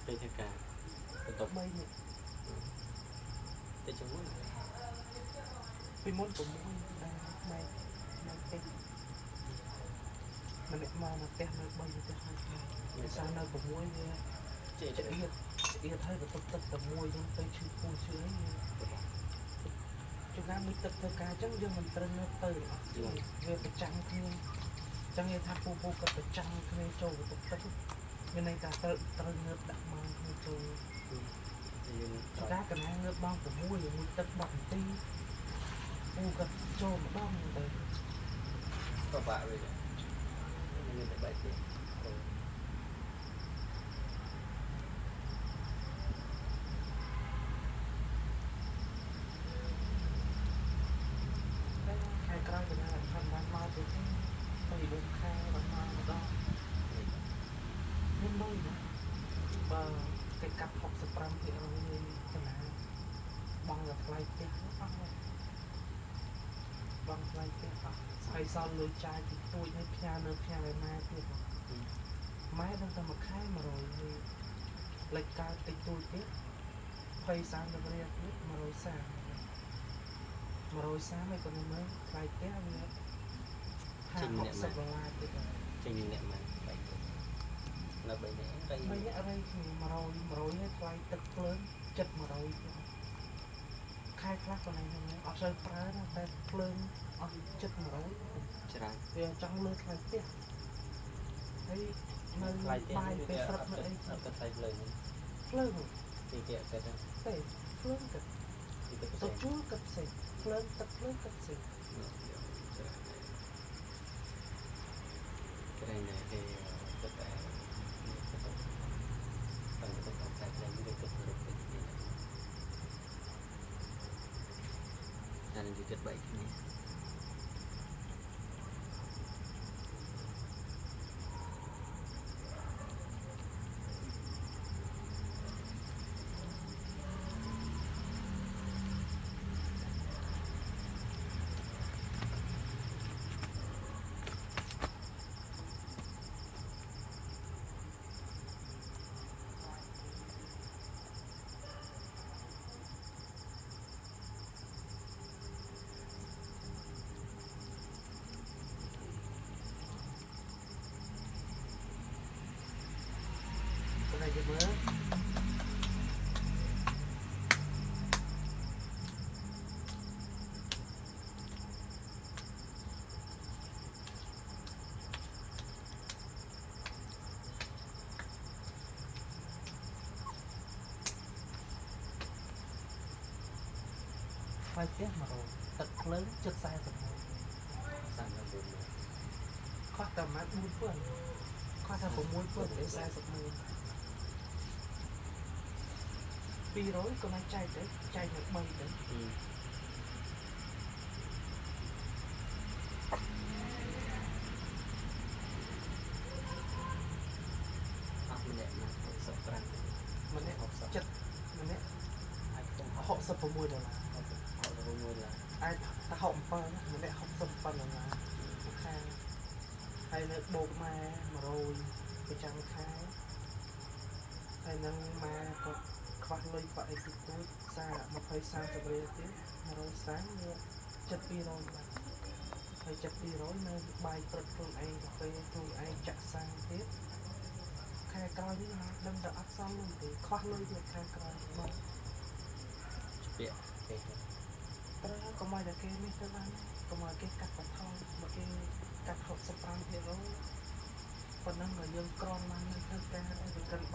ពេលធ្វើការបន្ទប់3នេះទៅជាមួយពីមុន6ដែរម៉ែទេម្នាក់មកផ្ទះនៅ3ផ្ទះហើយវាសានៅ6វាចេះអៀតហើយបន្ទប់ទឹកតែមួយហ្នឹងទៅឈឺពូឈឺអីជួនណាមួយទឹកធ្វើការអញ្ចឹងយើងមិនត្រូវងើបទៅវាប្រចាំគ្នាចឹងនិយាយថាពូគាត់ប្រចាំគ្នាចូលបន្ទប់ទឹកមានន័យថាត្រូវងើបដាក់ម៉ោងគ្នាចូលយើងការកណាងើបម៉ោង6មួយទឹក10នាទីពូគាត់ចូលម្ដងទៅក៏បាក់វិញមានតែបែកទៀតខែក្រោយទៅណាខាងបានមកទៅ4ខែបានមកម្ដងមានលុយណាបើគេកាត់65%ទៅណាបងតែថ្លៃផ្ទះបងថ្លៃផ្ទះហើយសល់លុយចាយពីទួយឲ្យផ្ញើនៅផ្ញើឲ្យម៉ែទៀតម៉ែដល់តែមួយខែ100លេខកើតតិចទួយទៀត20-30រៀលទៀត130ឲ្យគាត់មើលថ្លៃផ្ទះវា$50-$60ទៀតចេញអ្នកម៉ែបែកទៅនៅ3នាក់អី100ឲ្យថ្លៃទឹកភ្លើង700ទៀតខែខ្លះកន្លែងហ្នឹងអត់សូវប្រើណាតែភ្លើងអស់700ច្រើនវាចង់លើថ្លៃផ្ទះហើយនៅបាយពេលព្រឹកនៅអីអត់ទៅថ្លៃភ្លើងពីគេទៅទេភ្លើងទៅទៅជួលកាត់ផ្សេងភ្លើងទឹកភ្លើងកាត់ផ្សេងក្រែងតែគេទឹកតែតែទៅតាមតែក្រែងវាទឹកភ្លើងទៅតែនឹងគិតបែកគ្នាnày thì mới phải tiếc mà rồi thật lớn chất sai rồi sao nó buồn khó tầm mắt muốn phơi khó tầm cũng muốn phơi để sai rồi pi rối con anh trai được bay đấy học mình đẹp mà sợ rằng mình đẹp học sợ chất mình đẹp họ sập vào môi rồi là ai ta học phần mình đẹp học sập phần là ok hay là bột mà rồi cái trang khai hay nâng mà có khoan lôi phải cái túi xa một phải xa cho bây giờ tiếp rồi sáng như chất pi rồi phải chất pi rồi nơi bài tập phương anh cà phê phương anh chạy sang tiếp khai coi như là đâm đỡ áp xong luôn thì khoan lôi được khai coi mà biết cái đó có mai là cái mấy cái này có mai cái cắt vật thôi mà cái cắt hộp sập răng thì rồi còn đang ở dương con mà nên thân ca